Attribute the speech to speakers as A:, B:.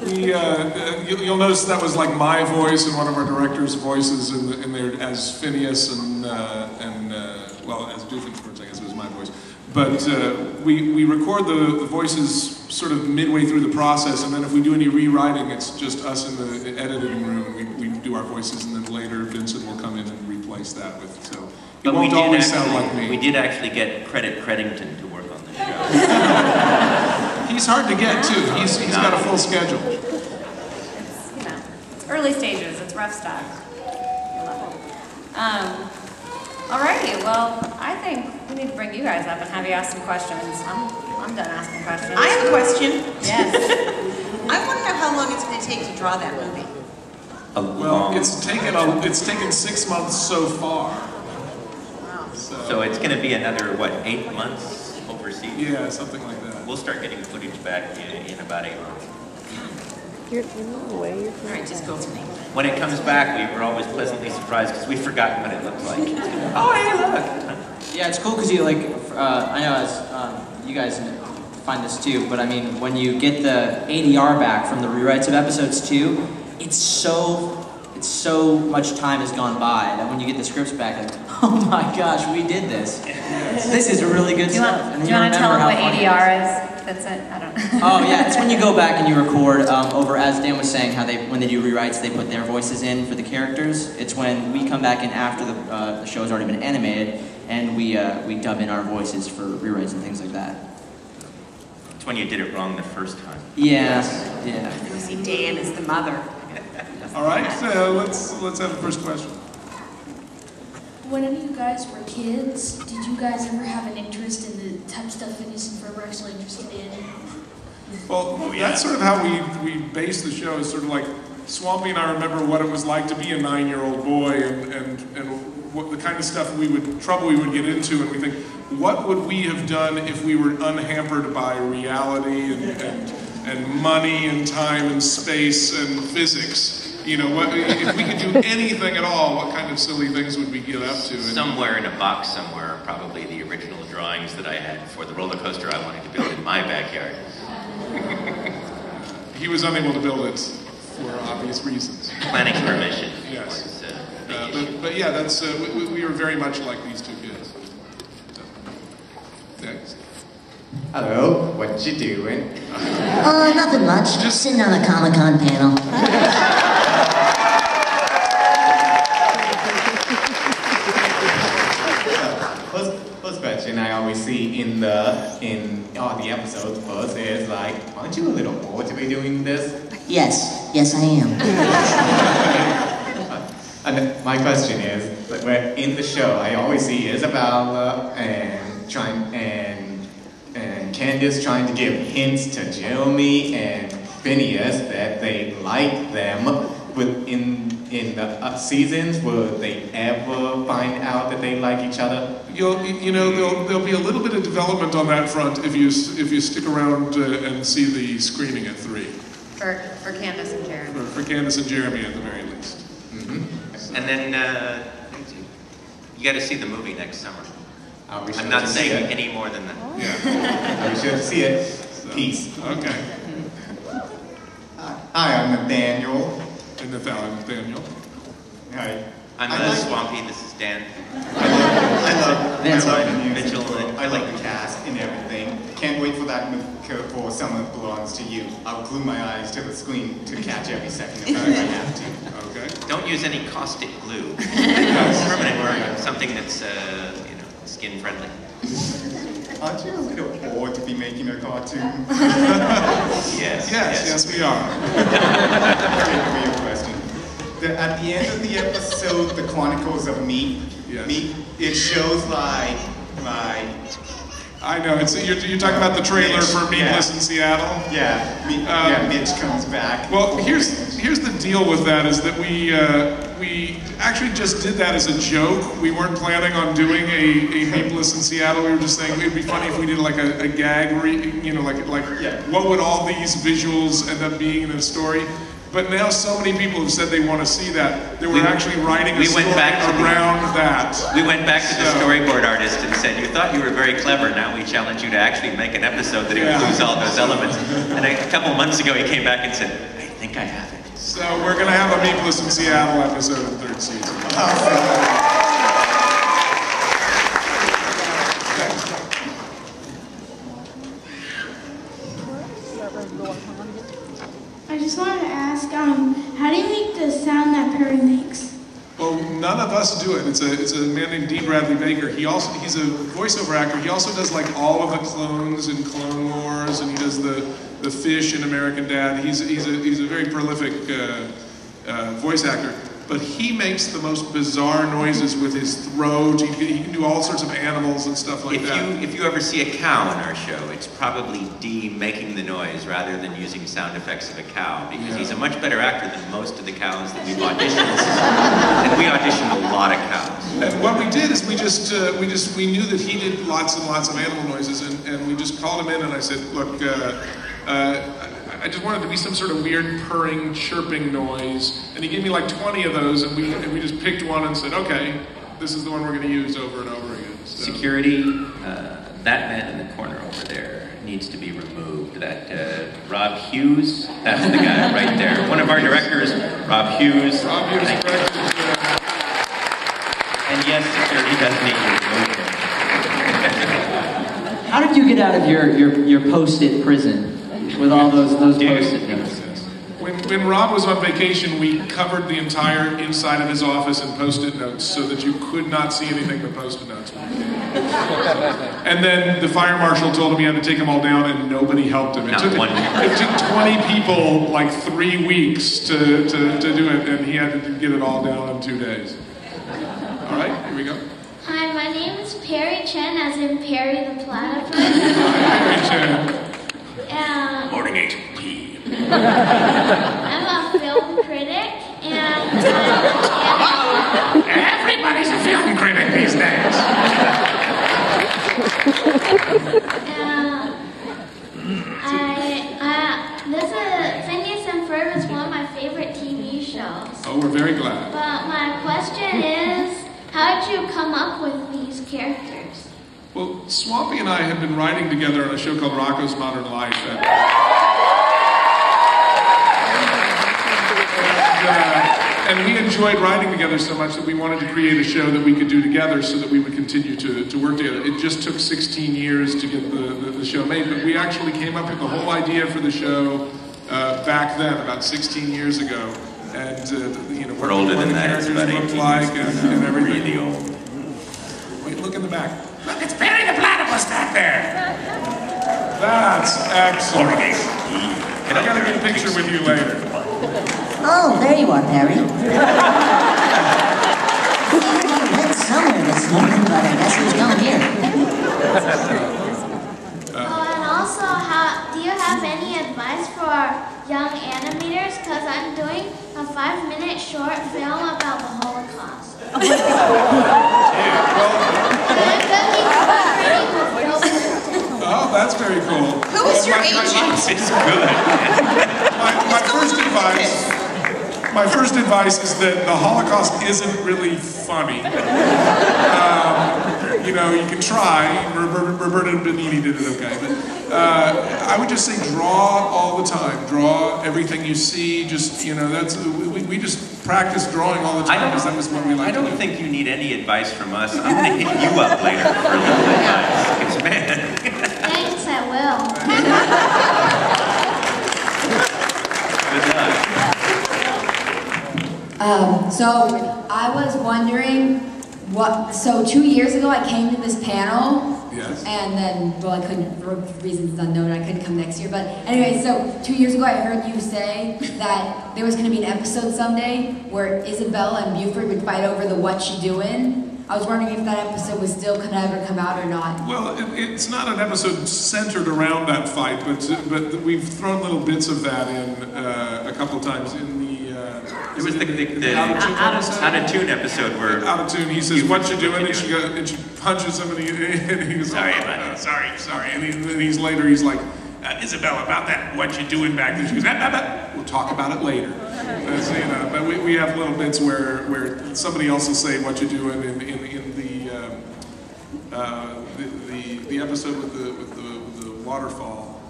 A: You'll notice that was like my voice and one of our director's voices in there as Phineas and well, as Doofenshmirtz, I guess it was my voice. But we record the voices sort of midway through the process, and then if we do any rewriting, it's just us in the editing room. We do our voices, and then later Vincent will come in and replace that with. So it won't always sound like me.
B: We did actually get Credington to work on the show.
A: He's hard to get too. He's got a full schedule.
C: It's early stages. It's rough stuff. Alrighty, well, I think we need to bring you guys up and have you ask some questions. I'm done asking questions.
D: I have a question.
C: Yes.
D: I want to know how long it's going to take to draw that movie.
A: Well, it's taken 6 months so far.
D: Wow.
B: So it's going to be another, what, 8 months overseas?
A: Yeah, something like that.
B: We'll start getting footage back in about 8 months.
E: You're in the way.
D: All right, just go to me.
B: When it comes back, we were always pleasantly surprised because we've forgotten what it looked like. Oh, hey, look!
F: Yeah, it's cool because you like, I know as you guys find this too, but I mean, when you get the ADR back from the rewrites of episodes 2, it's so much time has gone by that when you get the scripts back, like, oh my gosh, we did this. This is really good stuff.
C: Do you want to tell them what ADR is? That's it. I don't know.
F: Oh yeah, it's when you go back and you record over, as Dan was saying, how when they do rewrites, they put their voices in for the characters. It's when we come back in after the show's already been animated, and we dub in our voices for rewrites and things like that.
B: It's when you did it wrong the first time.
F: Yeah, yeah.
D: You see Dan as the mother.
A: All right, let's have the first question.
G: When any of you guys were kids, did you guys ever have an interest in the type of stuff Phineas and Ferb were actually interested in?
A: Well, that's sort of how we base the show. Is sort of like Swampy and I remember what it was like to be a 9-year-old boy, and what the kind of stuff trouble we would get into, and we think, what would we have done if we were unhampered by reality and money and time and space and physics? You know, if we could do anything at all, what kind of silly things would we get up to?
B: Somewhere in a box somewhere are probably the original drawings that I had for the roller coaster I wanted to build in my backyard.
A: He was unable to build it for obvious reasons.
B: Planning permission.
A: Yes. But yeah, that's we were very much like these two kids. Next.
H: Hello, what you doing?
I: Nothing much. Just sitting on a Comic-Con panel.
H: First question I always see in all the episodes first is like, aren't you a little bored to be doing this?
I: Yes, I am.
H: And my question is, like, where in the show I always see Isabella and Candace trying to give hints to Jeremy and Phineas that they like them. In the seasons, will they ever find out that they like each other?
A: You know, there'll be a little bit of development on that front if you stick around and see the screening at 3.
C: For Candace and Jeremy.
A: For Candace and Jeremy at the very least.
B: Mm-hmm. And then you got to see the movie next summer. I'm not saying any more than that.
A: Yeah.
H: We should see it. Peace.
A: Okay.
H: Hi, I'm Nathaniel.
A: Nathaniel.
H: Hi.
B: I'm Swampy. This is Dan.
H: I love
B: Vincent.
H: Mitchell.
B: Mitchell.
H: I like the cast and everything. Can't wait for that for Summer Belongs to You. I'll glue my eyes to the screen to catch every second of it if I have to.
A: Okay.
B: Don't use any caustic glue. Permanent glue. Something that's skin friendly.
H: Aren't you a little bored to be making a cartoon?
A: Yes, we are.
H: Real question. At the end of the episode, The Chronicles of Meat, it shows like
A: I know. You're talking about the trailer for Meatless in Seattle.
H: Yeah, Mitch comes back.
A: Well, here's the deal with that is that we actually just did that as a joke. We weren't planning on doing a Meatless in Seattle. We were just saying it'd be funny if we did like a gag, what would all these visuals end up being in a story? But now so many people have said they want to see that. They were actually writing a story around that.
B: We went back to the storyboard artist and said, you thought you were very clever, now we challenge you to actually make an episode that includes all those elements. And a couple months ago he came back and said, I think I have it.
A: So we're going to have a Meepless in Seattle episode in the 3rd season.
G: I just wanted to ask, how do you make the sound that Perry makes?
A: Well, none of us do it. It's a man named D. Bradley Baker. He's a voiceover actor. He also does like all of the clones in Clone Wars, and he does the fish in American Dad. He's a very prolific voice actor. But he makes the most bizarre noises with his throat. He can do all sorts of animals and stuff like that.
B: If you ever see a cow in our show, it's probably D making the noise rather than using sound effects of a cow, because he's a much better actor than most of the cows that we've auditioned. And we auditioned a lot of cows.
A: And what we did is we knew that he did lots and lots of animal noises, and we just called him in and I said, look, I just wanted to be some sort of weird purring, chirping noise, and he gave me like 20 of those, and we just picked one and said, okay, this is the one we're going to use over and over again. So.
B: Security, that man in the corner over there needs to be removed. That Rob Hughes, that's the guy right there. One of our directors, Rob Hughes.
A: Rob Hughes directed.
B: And yes, security does need to remove him.
F: How did you get out of your post-it prison? With all those post-it notes.
A: When Rob was on vacation, we covered the entire inside of his office in post-it notes so that you could not see anything but post-it notes. And then the fire marshal told him he had to take them all down, and nobody helped him. It took 20 people like 3 weeks to do it, and he had to get it all down in 2 days. All right, here we go.
J: Hi, my name is Perry Chen, as in Perry the Platypus.
A: Hi, Perry Chen.
B: Morning 8p.
J: I'm a film critic, and
A: everybody's a film critic these days.
J: This is Phineas and Ferb is one of my favorite TV shows.
A: Oh, we're very glad.
J: But my question is, how did you come up with these characters?
A: Well, Swampy and I have been writing together on a show called Rocko's Modern Life. And we enjoyed writing together so much that we wanted to create a show that we could do together so that we would continue to work together. It just took 16 years to get the show made, but we actually came up with the whole idea for the show back then, about 16 years ago. And,
B: we're older than that. It's about 18
A: like and everything.
B: Really old.
A: Wait, look in the back. Look, it's Perry the Platypus back there. That's excellent. I gotta get a picture with you later.
I: Oh, there you are, Perry. It's summer this morning, but I guess who's down here?
J: And also, do you have any advice for young animators? Because I'm doing a 5-minute short film about the Holocaust.
A: Oh, that's very cool.
D: Who is your agent?
B: It's good.
A: My first advice is that the Holocaust isn't really funny. You can try. Roberta Benigni did it okay, but I would just say draw all the time. Draw everything you see. Just we just practice drawing all the time because that was what we liked.
B: I don't think you need any advice from us. I'm going to hit you up later for a little advice. Man.
J: Thanks, I will.
B: Good luck.
K: So I was wondering so 2 years ago I came to this panel.
A: Yes.
K: And then, well, I couldn't, for reasons unknown, I couldn't come next year. But anyway, so 2 years ago I heard you say that there was going to be an episode someday where Isabella and Buford would fight over the What You Doin'. I was wondering if that episode was still going to ever come out or not.
A: Well, it's not an episode centered around that fight, but we've thrown little bits of that in a couple of times in the.
B: It was the Out of Tune episode where
A: Out of Tune. He says, "What you doing?" And she punches him, and he goes, "Sorry about that. Sorry." And he's later. He's like, Isabel, about that, what you doing back there? She goes, we'll talk about it later. So, you know, but we have little bits where somebody else will say what you doing in the episode with the waterfall.